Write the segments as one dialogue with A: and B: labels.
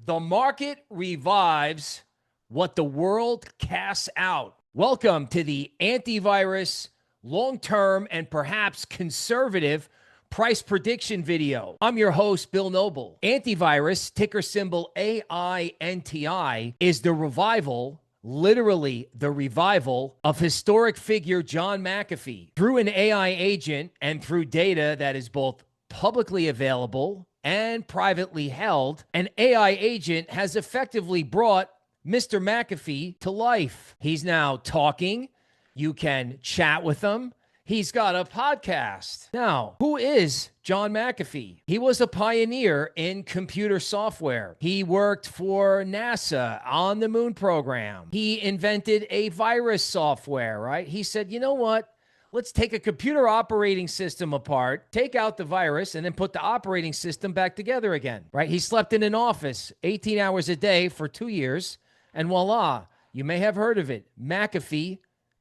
A: The market revives what the world casts out. Welcome to the antivirus, long-term, and perhaps conservative price prediction video. I'm your host, Bill Noble. Antivirus, ticker symbol AINTI, is the revival, literally the revival, of historic figure John McAfee. Through an AI agent and through data that is both publicly available and privately held, an AI agent has effectively brought Mr. McAfee to life. He's now talking. You can chat with him. He's got a podcast. Now, who is John McAfee? He was a pioneer in computer software. He worked for NASA on the moon program. He invented a virus software, right? He said, you know what? Let's take a computer operating system apart, take out the virus, and then put the operating system back together again, right? He slept in an office 18 hours a day for 2 years, and voila, you may have heard of it, McAfee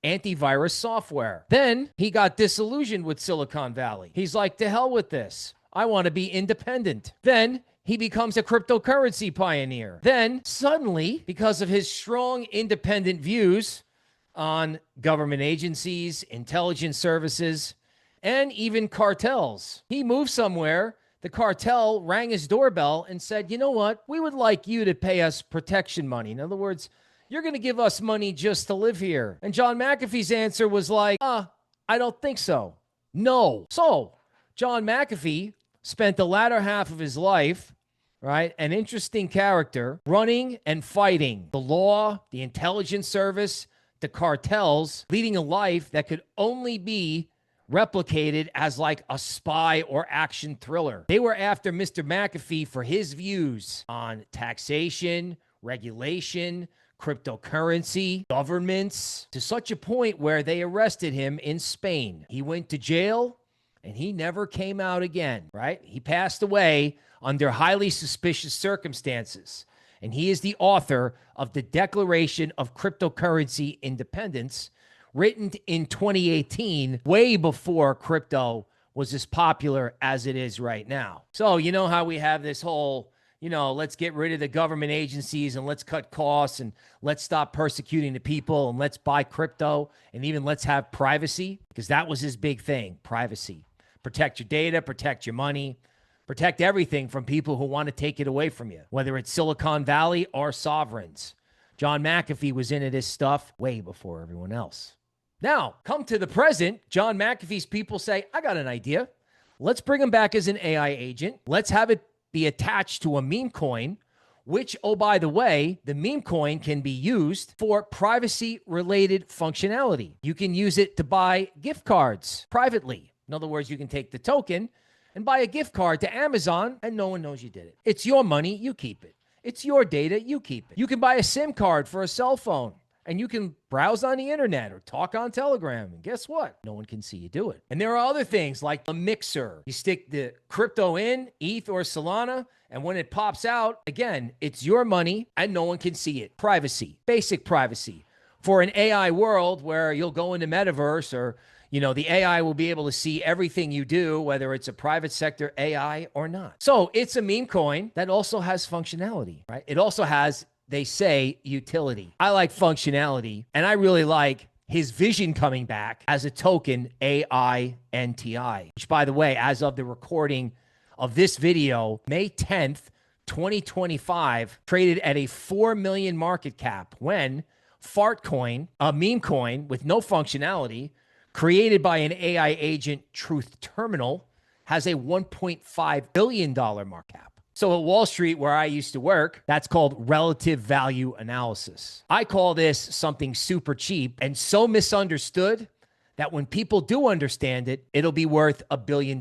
A: antivirus software. Then he got disillusioned with Silicon Valley. He's like, to hell with this. I want to be independent. Then he becomes a cryptocurrency pioneer. Then suddenly, because of his strong independent views on government agencies, intelligence services, and even cartels, he moved somewhere. The cartel rang his doorbell and said, you know what? We would like you to pay us protection money. In other words, you're going to give us money just to live here. And John McAfee's answer was like, I don't think so. No. So John McAfee spent the latter half of his life, right, an interesting character, running and fighting the law, the intelligence service, the cartels, leading a life that could only be replicated as like a spy or action thriller. They were after Mr. McAfee for his views on taxation, regulation, cryptocurrency, governments, to such a point where they arrested him in Spain. He went to jail and he never came out again, right? He passed away under highly suspicious circumstances. And he is the author of the Declaration of Cryptocurrency Independence, written in 2018, way before crypto was as popular as it is right now. So you know how we have this whole, let's get rid of the government agencies and let's cut costs and let's stop persecuting the people and let's buy crypto and even let's have privacy, because that was his big thing, privacy. Protect your data, protect your money, protect everything from people who want to take it away from you, whether it's Silicon Valley or sovereigns. John McAfee was into this stuff way before everyone else. Now, come to the present, John McAfee's people say, I got an idea. Let's bring him back as an AI agent. Let's have it be attached to a meme coin, which, oh, by the way, the meme coin can be used for privacy-related functionality. You can use it to buy gift cards privately. In other words, you can take the token and buy a gift card to Amazon, and no one knows you did it. It's your money, you keep it. It's your data, you keep it. You can buy a SIM card for a cell phone, and you can browse on the internet or talk on Telegram, and guess what? No one can see you do it. And there are other things like a mixer. You stick the crypto in, ETH or Solana, and when it pops out, again, it's your money, and no one can see it. Privacy, basic privacy. For an AI world where you'll go into metaverse or the AI will be able to see everything you do, whether it's a private sector AI or not. So it's a meme coin that also has functionality, right? It also has, they say, utility. I like functionality, and I really like his vision coming back as a token, AINTI, which, by the way, as of the recording of this video, May 10th, 2025, traded at a 4 million market cap when Fartcoin, a meme coin with no functionality, created by an AI agent, Truth Terminal, has a $1.5 billion market cap. So at Wall Street, where I used to work, that's called relative value analysis. I call this something super cheap and so misunderstood that when people do understand it, it'll be worth $1 billion.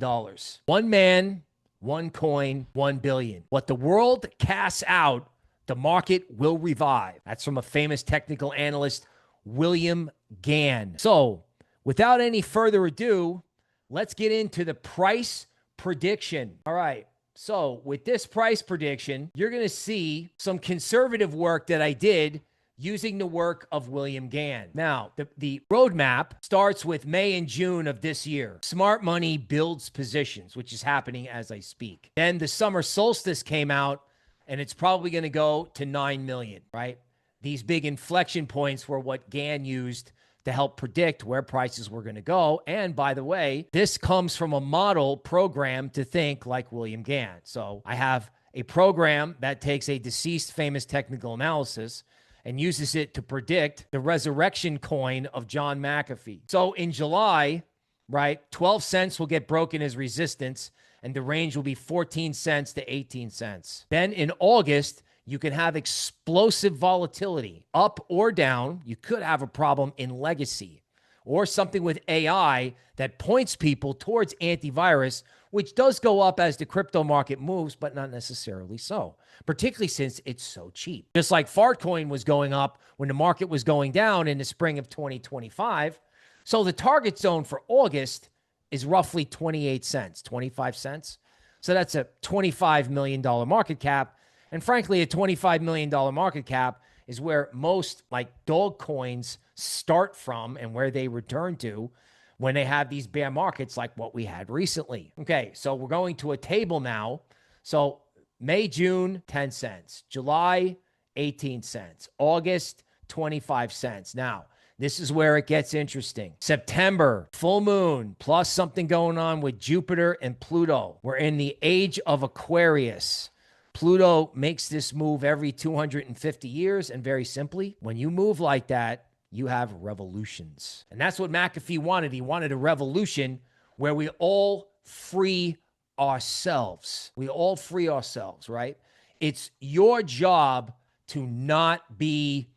A: One man, one coin, 1 billion. What the world casts out, the market will revive. That's from a famous technical analyst, William Gann. So without any further ado, let's get into the price prediction. All right. So with this price prediction, you're going to see some conservative work that I did using the work of William Gann. Now, the roadmap starts with May and June of this year. Smart money builds positions, which is happening as I speak. Then the summer solstice came out and it's probably going to go to 9 million, right? These big inflection points were what Gann used to help predict where prices were going to go. And by the way, this comes from a model programmed to think like William Gann. So I have a program that takes a deceased famous technical analysis and uses it to predict the resurrection coin of John McAfee. So in July, right, 12 cents will get broken as resistance, and the range will be 14 cents to 18 cents. Then in August, you can have explosive volatility up or down. You could have a problem in legacy or something with AI that points people towards antivirus, which does go up as the crypto market moves, but not necessarily so, particularly since it's so cheap. Just like Fartcoin was going up when the market was going down in the spring of 2025. So the target zone for August is roughly 28 cents, 25 cents. So that's a $25 million market cap. And frankly, a $25 million market cap is where most like dog coins start from and where they return to when they have these bear markets like what we had recently. Okay, so we're going to a table now. So May, June, 10 cents. July, 18 cents. August, 25 cents. Now, this is where it gets interesting. September, full moon, plus something going on with Jupiter and Pluto. We're in the age of Aquarius. Pluto makes this move every 250 years, and very simply, when you move like that, you have revolutions. And that's what McAfee wanted. He wanted a revolution where we all free ourselves. We all free ourselves, right? It's your job to not be,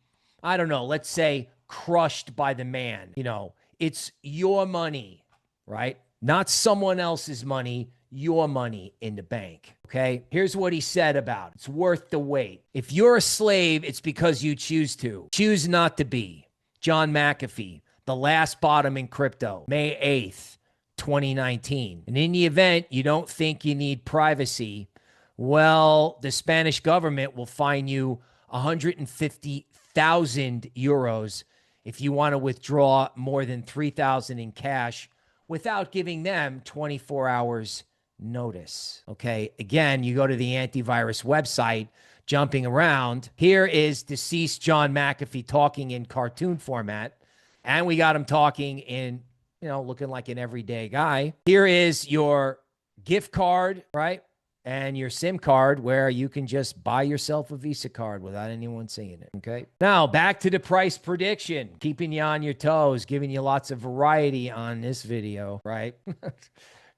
A: I don't know, let's say crushed by the man. You know, it's your money, right? Not someone else's money, your money in the bank, okay? Here's what he said about it. It's worth the wait. If you're a slave, it's because you choose to. Choose not to be. John McAfee, the last bottom in crypto, May 8th, 2019. And in the event you don't think you need privacy, well, the Spanish government will fine you 150,000 euros if you want to withdraw more than 3,000 in cash without giving them 24 hours notice. Okay, again, you go to the antivirus website, jumping around. Here is deceased John McAfee talking in cartoon format, and we got him talking in, you know, looking like an everyday guy. Here is your gift card, right? And your SIM card where you can just buy yourself a Visa card without anyone seeing it, okay? Now, back to the price prediction, keeping you on your toes, giving you lots of variety on this video, right?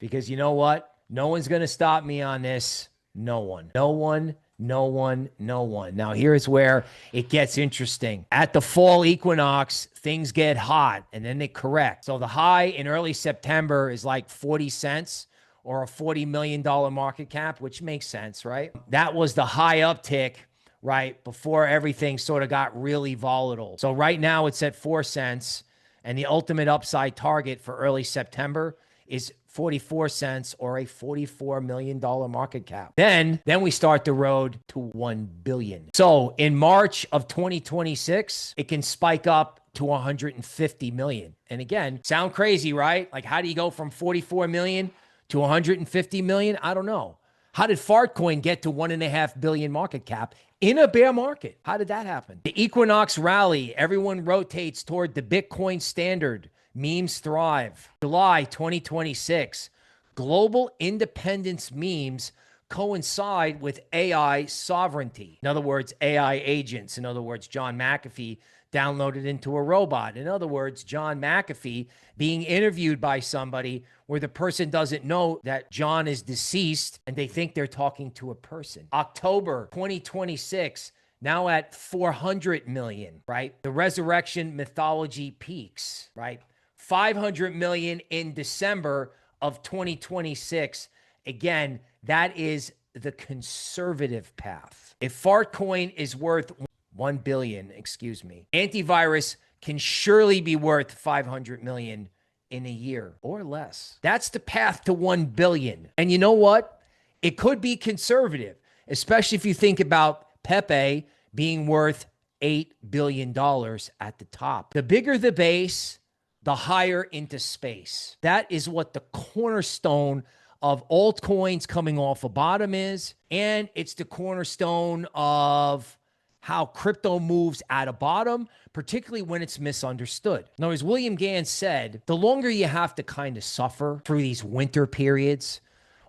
A: Because you know what? No one's going to stop me on this. No one. No one. No one. No one. Now, here's where it gets interesting. At the fall equinox, things get hot, and then they correct. So the high in early September is like 40 cents. Or a $40 million market cap, which makes sense, right? That was the high uptick, right, before everything sort of got really volatile. So right now it's at 4 cents, and the ultimate upside target for early September is 44 cents or a $44 million market cap. Then we start the road to 1 billion. So in March of 2026, it can spike up to 150 million. And again, sound crazy, right? Like, how do you go from 44 million to 150 million? I don't know. How did Fartcoin get to 1.5 billion market cap in a bear market? How did that happen? The equinox rally, everyone rotates toward the Bitcoin standard. Memes thrive. July 2026, global independence memes coincide with AI sovereignty. In other words, AI agents. In other words, John McAfee downloaded into a robot. In other words, John McAfee being interviewed by somebody where the person doesn't know that John is deceased and they think they're talking to a person. October 2026, now at 400 million, right? The resurrection mythology peaks, right? 500 million in December of 2026. Again, that is the conservative path. If Fartcoin is worth 1 billion, antivirus can surely be worth 500 million in a year or less. That's the path to 1 billion. And you know what? It could be conservative, especially if you think about PEPE being worth $8 billion at the top. The bigger the base, the higher into space. That is what the cornerstone of altcoins coming off a bottom is, and it's the cornerstone of how crypto moves at a bottom, particularly when it's misunderstood. Now, as William Gann said, the longer you have to kind of suffer through these winter periods,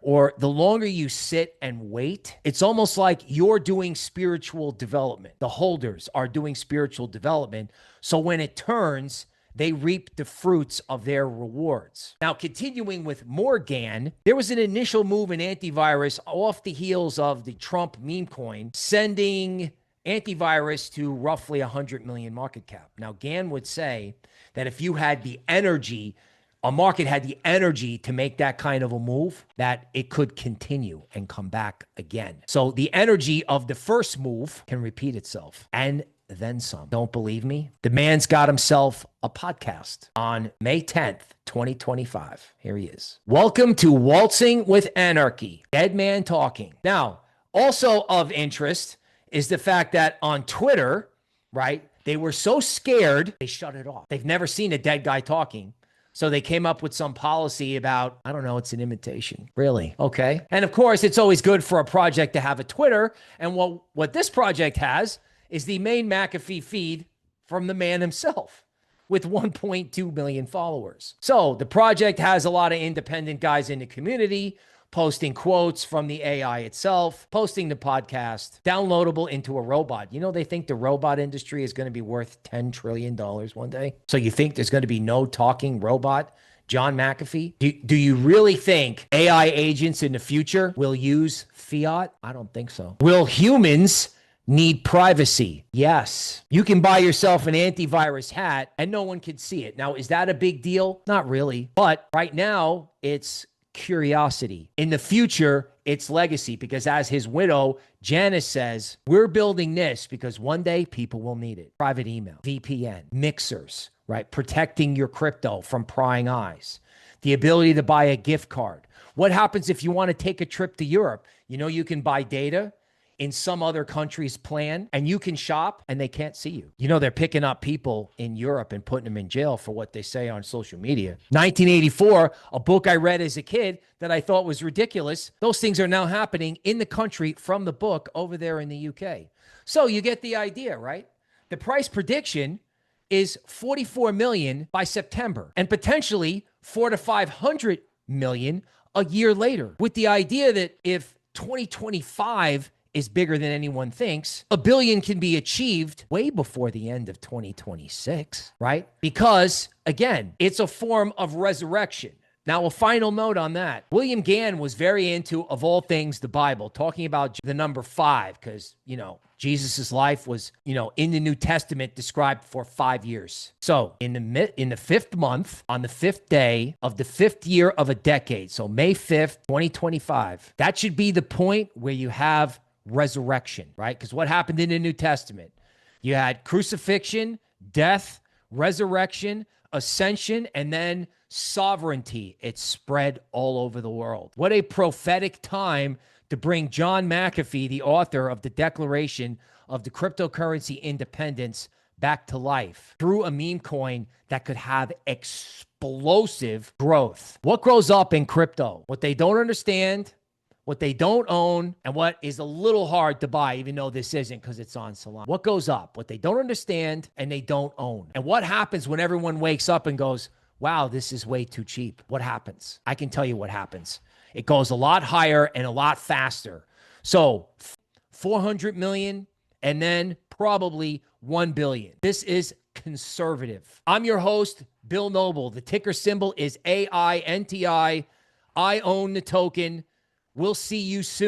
A: or the longer you sit and wait, it's almost like you're doing spiritual development. The holders are doing spiritual development. So when it turns, they reap the fruits of their rewards. Now, continuing with more Gann, there was an initial move in antivirus off the heels of the Trump Memecoin, sending antivirus to roughly 100 million market cap. Now, Gann would say that if you had the energy, a market had the energy to make that kind of a move, that it could continue and come back again. So the energy of the first move can repeat itself and then some. Don't believe me? The man's got himself a podcast on May 10th, 2025. Here he is. Welcome to Waltzing with Anarchy, Dead Man Talking. Now, also of interest is the fact that on Twitter, right, they were so scared, they shut it off. They've never seen a dead guy talking. So they came up with some policy about, I don't know, it's an imitation. Really? Okay. And of course, it's always good for a project to have a Twitter. And what this project has is the main McAfee feed from the man himself with 1.2 million followers. So the project has a lot of independent guys in the community posting quotes from the AI itself, posting the podcast, downloadable into a robot. You know, they think the robot industry is going to be worth $10 trillion one day. So you think there's going to be no talking robot, John McAfee? Do you really think AI agents in the future will use Fiat? I don't think so. Will humans need privacy? Yes. You can buy yourself an antivirus hat and no one can see it. Now, is that a big deal? Not really. But right now, it's curiosity. In the future, it's legacy, because as his widow, Janice, says, we're building this because one day people will need it. Private email, VPN, mixers, right? Protecting your crypto from prying eyes. The ability to buy a gift card. What happens if you want to take a trip to Europe? You know, you can buy data in some other country's plan and you can shop and they can't see you. You know, they're picking up people in Europe and putting them in jail for what they say on social media. 1984, a book I read as a kid that I thought was ridiculous. Those things are now happening in the country from the book over there in the UK. So you get the idea, right? The price prediction is 44 million by September and potentially 400 to 500 million a year later, with the idea that if 2025 is bigger than anyone thinks, $1 billion can be achieved way before the end of 2026, right? Because again, it's a form of resurrection. Now, a final note on that. William Gann was very into, of all things, the Bible, talking about the number 5, because, you know, Jesus's life was, you know, in the New Testament described for 5 years. So in the 5th month, on the 5th day of the 5th year of a decade, so May 5th, 2025, that should be the point where you have resurrection, right? Because what happened in the New Testament? You had crucifixion, death, resurrection, ascension, and then sovereignty. It spread all over the world. What a prophetic time to bring John McAfee, the author of the Declaration of the Cryptocurrency Independence, back to life through a meme coin that could have explosive growth. What grows up in crypto? What they don't understand, what they don't own, and what is a little hard to buy, even though this isn't because it's on Solana. What goes up? What they don't understand and they don't own. And what happens when everyone wakes up and goes, wow, this is way too cheap? What happens? I can tell you what happens. It goes a lot higher and a lot faster. So 400 million and then probably 1 billion. This is conservative. I'm your host, Bill Noble. The ticker symbol is AINTI. I own the token. We'll see you soon.